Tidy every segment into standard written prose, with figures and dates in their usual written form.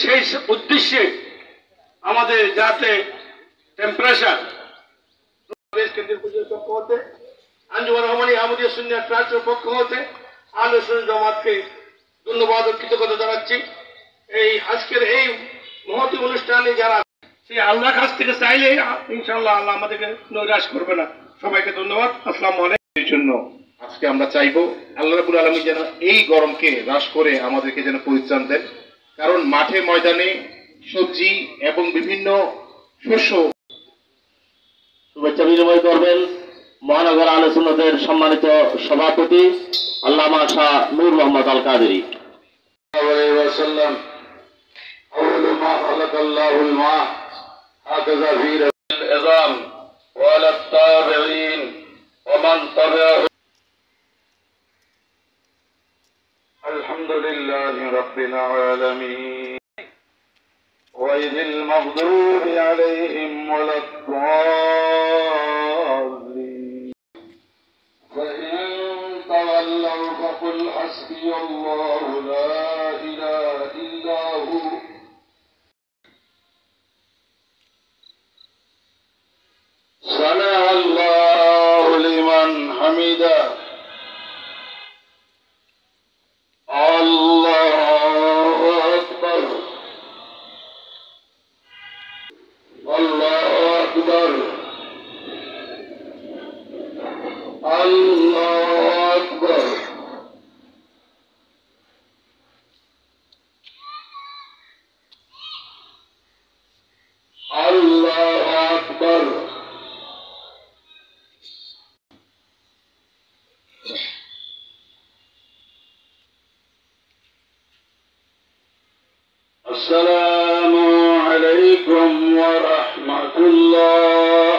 সেই উদ্দেশ্যে আমাদের যাতে টেম্পারেচার কেন্দ্রের পক্ষ হতে আঞ্জুমান রহমানী আহমদিয়া সুন্নাহ ট্রাস্টের পক্ষ হতে আহলে সুন্নাত জামাতকে ধন্যবাদ ও কৃতজ্ঞতা জানাচ্ছি। এই আজকের এই মহতী অনুষ্ঠানে যারা সেই আল্লাহর কাছ থেকে চাইলে ইনশাআল্লাহ আল্লাহ আমাদেরকে নৈরাশ করবে না। সবাইকে ধন্যবাদ। আসসালামু আলাইকুম। জন্য আজকে আমরা চাইবো আল্লাহ রাব্বুল আলামিন যেন এই গরমকে হ্রাস করে আমাদেরকে যেন পরিত্রাণ দেন, কারণ মাঠে ময়দানে সবজি এবং বিভিন্ন শস্য শুভেচ্ছা বিনিময় করবেন মহানগর আহলে সুন্নাতের সম্মানিত সভাপতি আল্লামা শাহ নূর মোহাম্মদ আল কাদেরী। الحمد لله رب العالمين غير المغضوب عليهم ولا الضالين فإن تولوا فقل حسبي الله لا إله إلا هو سمع الله لمن حمده الله أكبر الله أكبر الله أكبر الله أكبر السلام عليكم ورحمة الله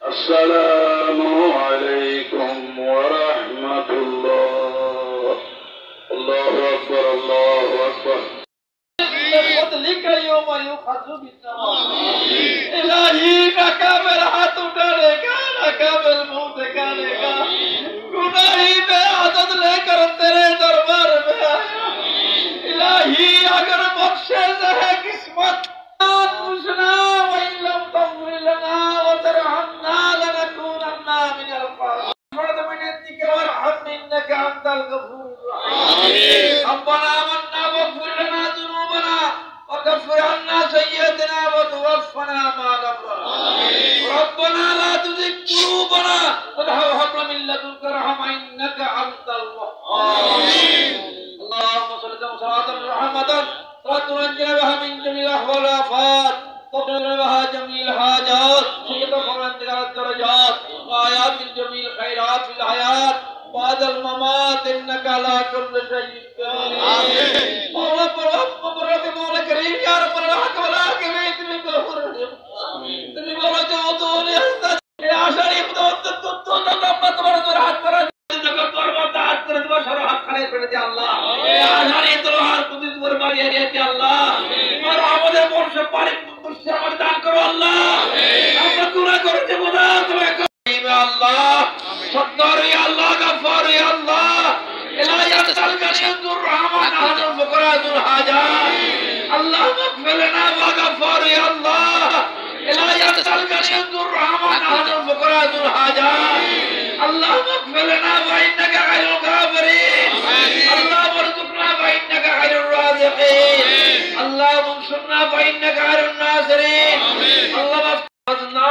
السلام عليكم ورحمة الله الله أكبر الله أكبر فضلك يوم يؤخذ بالنوام إلهي نكمل हाथ उठानेगा नकमल मुंह दिखानेगा गुनाही में आदत लेकर तेरे दरबार में आया इलाही अगर बख्शे है किस्मत मुझना वइलम तगफिरना वतरहमना लनकूनन्ना मिनल खासिरीन फर्द मिन्नतिक वरहम इन्नका अंतल गफूरुर रहीम रब्बना आमन्ना वगफिर लना जुनूबना वगफिर अन्ना सय्यिअतना वतवफ्फना मअल अब्रार रब्बना ला तुज़िग क़ुलूबना वहब लना मिन लदुनका रहमा इन्नका अंतल वहाब اللهم صل وسلم صلاة رحمة تنجينا بها من جميع الأحوال والآفات تقضي بها جميع الحاجات سيد فضل الدرجات وآيات جميع الخيرات في الحياة بعد الممات إنك على كل شيء قدير مولا برب مولا كريم يا رب الحق والحاكمين تمن غفور رحيم تمن مولا جوتون يا شريف دوت دوت رب تبارك وتعالى اللهم اغفر لنا فإنك خير الغافرين اللهم ارزقنا فإنك خير الرازقين اللهم انصرنا فإنك خير الناصرين اللهم افتحنا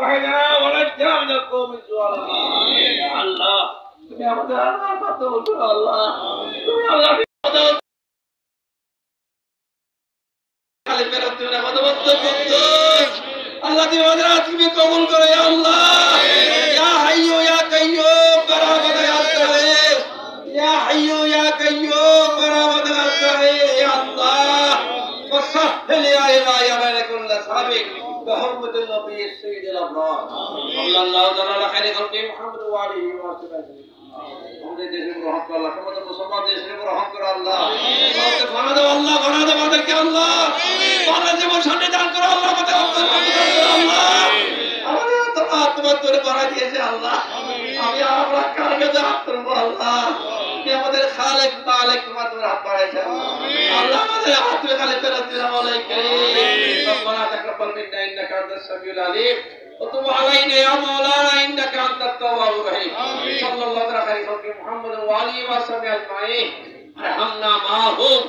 وحينا ونجنا من القوم الظالمين يا الله يا مدانا فتوكل الله يا الله আল্লাহ তুমি আমাদের আজকে কবুল করে আল্লাহ ইয়া হাইয়ু ইয়া কাইয়ুম বরাবর আল্লাহ ইয়া হাইয়ু ইয়া কাইয়ুম বরাবর আল্লাহ ইয়া আল্লাহ وسهل يا إلهي على كل سابق بحرمة النبي السيد الأبرار صلى الله على خير خلق محمد وعليه وسلم আমাদের দেশের গ্রহণ করে আল্লাহ সমস্ত মুসলমান দেশের গ্রহণ করে আল্লাহ আমাদের ফানা দাও আল্লাহ ফানা দাও আমাদেরকে আল্লাহ আমাদের জীবন শান্তি দান করো আল্লাহ আমাদের আল্লাহ আমাদের তোমার তোরে বাড়া দিয়েছে আল্লাহ আমি আমরা কার কাছে হাত তুলবো আল্লাহ তুমি আমাদের খালে বালেক বালেক তোমার হাত বাড়াইছে আল্লাহ আমাদের হাত তুলে খালি ফেরত দিন মাওলাই কারীম রব্বানা তাকাব্বাল মিন্না ইন্নাকা আনতাস সামিউল আলিম وتب علينا يا مولانا انك انت التواب الرحيم صلى الله عليه وسلم محمد وعلى اله وصحبه اجمعين ارحمنا معهم